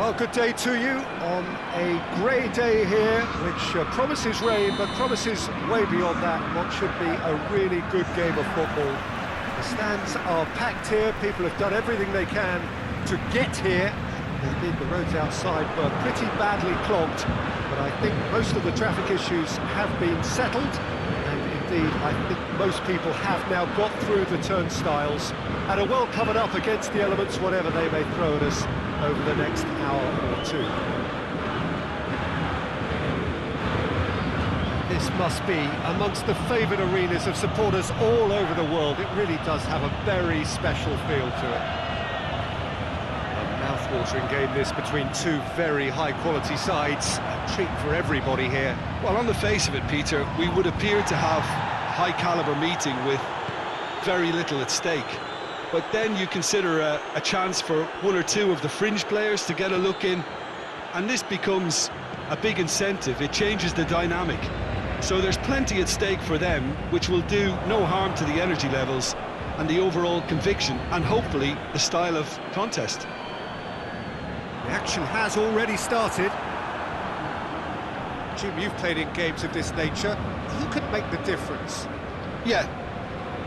Well, good day to you on a grey day here, which promises rain, but promises way beyond that what should be a really good game of football. The stands are packed here, people have done everything they can to get here. Indeed, the roads outside were pretty badly clogged, but I think most of the traffic issues have been settled, and indeed, I think most people have now got through the turnstiles and are well covered up against the elements, whatever they may throw at us over the next hour or two. This must be amongst the favoured arenas of supporters all over the world. It really does have a very special feel to it. A mouth-watering game this between two very high-quality sides. A treat for everybody here. Well, on the face of it, Peter, we would appear to have a high-caliber meeting with very little at stake. But then you consider a chance for one or two of the fringe players to get a look in, and this becomes a big incentive. It changes the dynamic. So there's plenty at stake for them, which will do no harm to the energy levels and the overall conviction, and hopefully the style of contest. The action has already started. Jim, you've played in games of this nature. Who could make the difference? Yeah,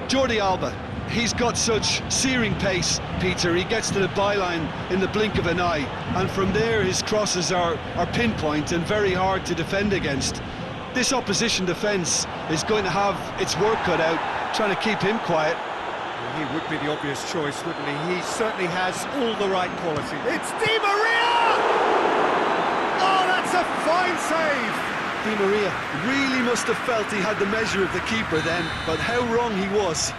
Jordi Alba. He's got such searing pace, Peter. He gets to the byline in the blink of an eye, and from there his crosses are pinpoint and very hard to defend against. This opposition defence is going to have its work cut out, trying to keep him quiet. Well, he would be the obvious choice, wouldn't he? He certainly has all the right quality. It's Di Maria! Oh, that's a fine save! Di Maria really must have felt he had the measure of the keeper then, but how wrong he was.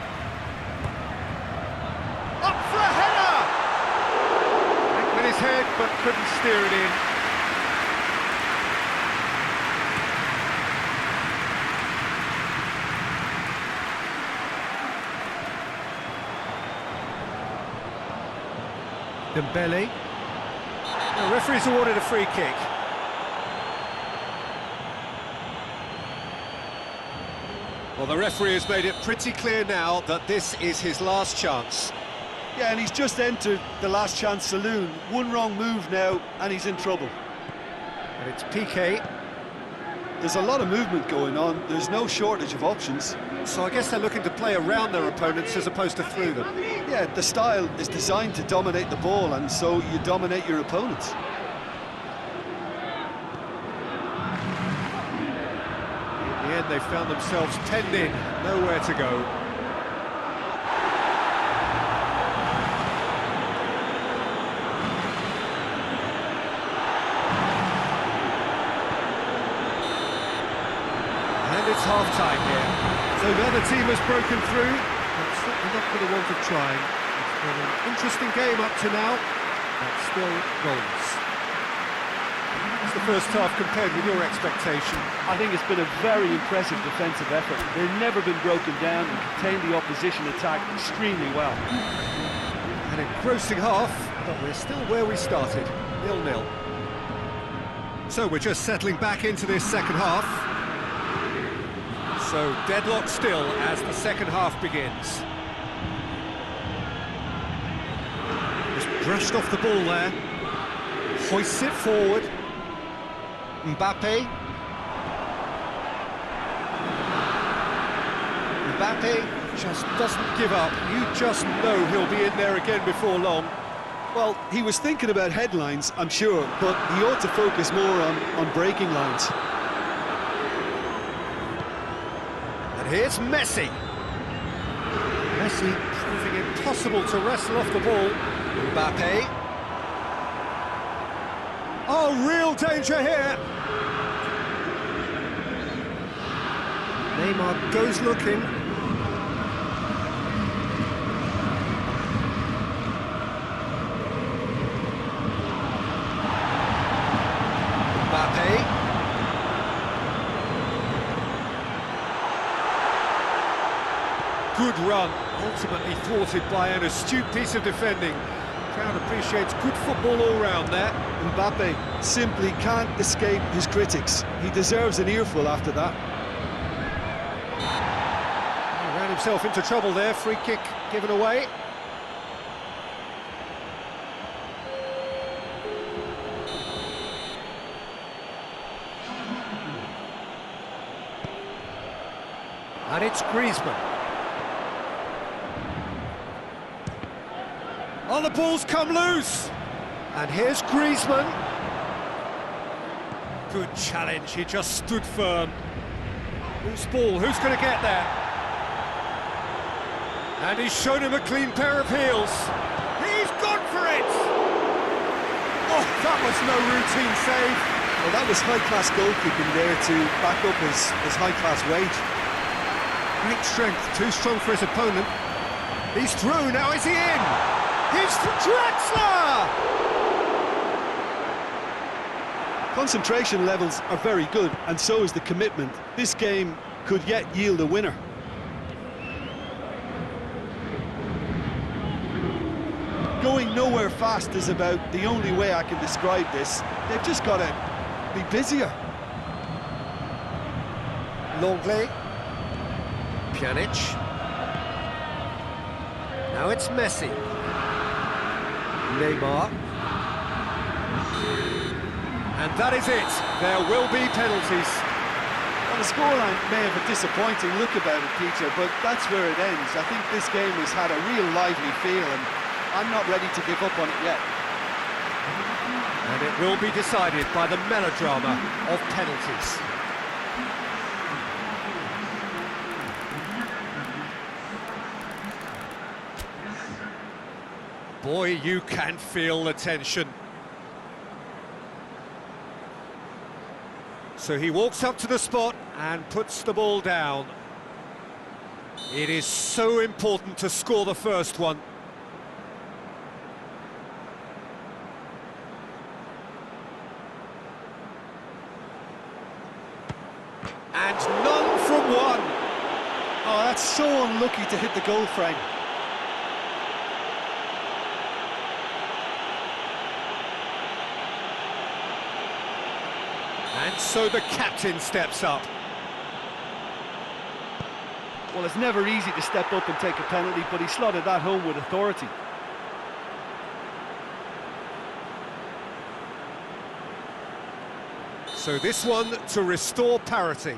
Up for a header! Went with his head, but couldn't steer it in. Dembele. The referee's awarded a free kick. Well, the referee has made it pretty clear now that this is his last chance. Yeah, and he's just entered the last chance saloon. One wrong move now, and he's in trouble. And it's PK. There's a lot of movement going on. There's no shortage of options. So I guess they're looking to play around their opponents as opposed to through them. Yeah, the style is designed to dominate the ball, and so you dominate your opponents. In the end, they found themselves penned in, nowhere to go. And it's half-time here. So now the team has broken through. That's certainly not for the want of trying. It's been an interesting game up to now, but still goals. How's the first half compared with your expectation? I think it's been a very impressive defensive effort. They've never been broken down and contained the opposition attack extremely well. An engrossing half, but we're still where we started, 0-0. So we're just settling back into this second half. So deadlock still as the second half begins. Just brushed off the ball there. Hoists it forward. Mbappe. Mbappe just doesn't give up. You just know he'll be in there again before long. Well, he was thinking about headlines, I'm sure, but he ought to focus more on breaking lines. And here's Messi. Messi proving impossible to wrestle off the ball. Mbappe. Oh, real danger here. Neymar goes looking. Mbappe. Good run, ultimately thwarted by an astute piece of defending. Crowd appreciates good football all round there. Mbappe simply can't escape his critics. He deserves an earful after that. He ran himself into trouble there, free kick given away. And it's Griezmann. Oh, the ball's come loose! And here's Griezmann. Good challenge, he just stood firm. Whose ball? Who's going to get there? And he's shown him a clean pair of heels. He's gone for it! Oh, that was no routine save. Well, that was high-class goalkeeping there to back up his high-class weight. Great strength, too strong for his opponent. He's through, now is he in? He's for Draxler! Concentration levels are very good, and so is the commitment. This game could yet yield a winner. Going nowhere fast is about the only way I can describe this. They've just got to be busier. Longley. Pjanic. Now it's Messi. Neymar. And that is it. There will be penalties. Well, the scoreline may have a disappointing look about it, Peter, but that's where it ends. I think this game has had a real lively feel, and I'm not ready to give up on it yet. And it will be decided by the melodrama of penalties. Boy, you can feel the tension. So he walks up to the spot and puts the ball down. It is so important to score the first one. And none from one. Oh, that's so unlucky to hit the goal frame. And so the captain steps up. Well, it's never easy to step up and take a penalty, but he slotted that home with authority. So this one to restore parity.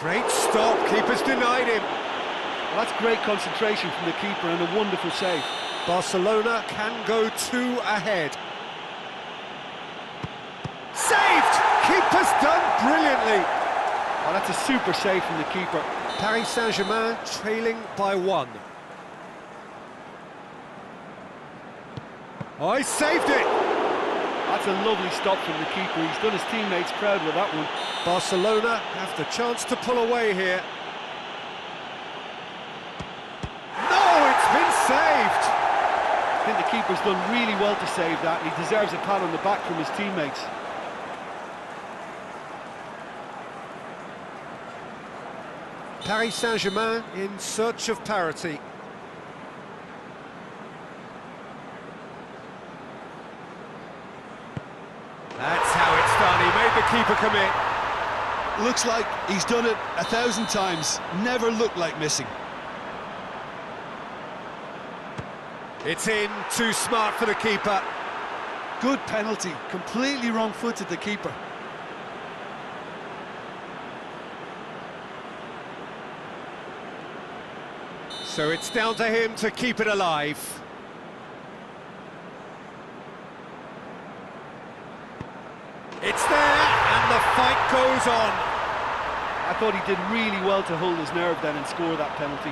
Great stop, keeper's denied him. Well, that's great concentration from the keeper and a wonderful save. Barcelona can go 2 ahead. Saved! Keeper's done brilliantly. Oh, that's a super save from the keeper. Paris Saint-Germain trailing by 1. Oh, he saved it! That's a lovely stop from the keeper. He's done his teammates proud with that one. Barcelona have the chance to pull away here. No, it's been saved! I think the keeper's done really well to save that. He deserves a pat on the back from his teammates. Paris Saint-Germain in search of parity. That's how it's done. He made the keeper commit. Looks like he's done it 1,000 times. Never looked like missing. It's in, too smart for the keeper. Good penalty, completely wrong-footed the keeper. So it's down to him to keep it alive. It's there, and the fight goes on. I thought he did really well to hold his nerve then and score that penalty.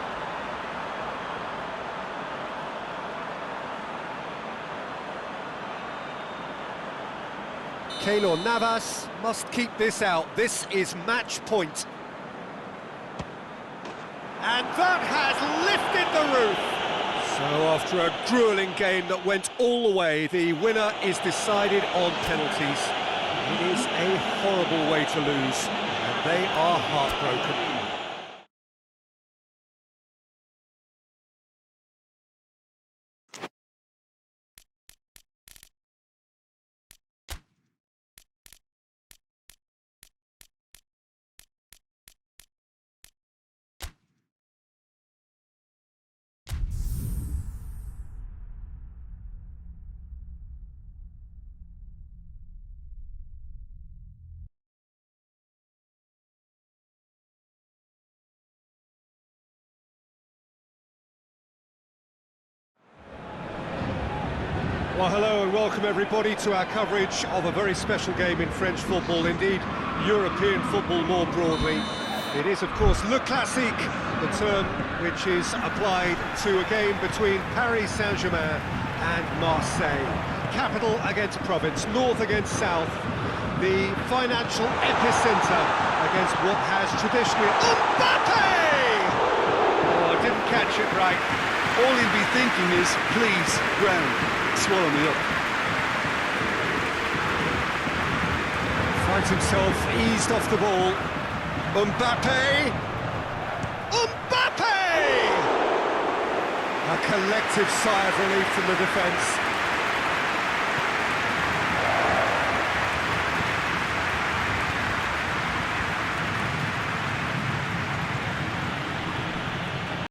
Keylor Navas must keep this out. This is match point. And that has lifted the roof. So after a gruelling game that went all the way, the winner is decided on penalties. It is a horrible way to lose, and they are heartbroken. Well, hello and welcome everybody to our coverage of a very special game in French football, indeed European football more broadly. It is, of course, Le Classique, the term which is applied to a game between Paris Saint-Germain and Marseille. Capital against province, north against south, the financial epicentre against what has traditionally... Mbappe! Oh, didn't catch it right. All he'll be thinking is, please, ground, swallow me up. Finds himself eased off the ball. Mbappe! Mbappe! A collective sigh of relief from the defence.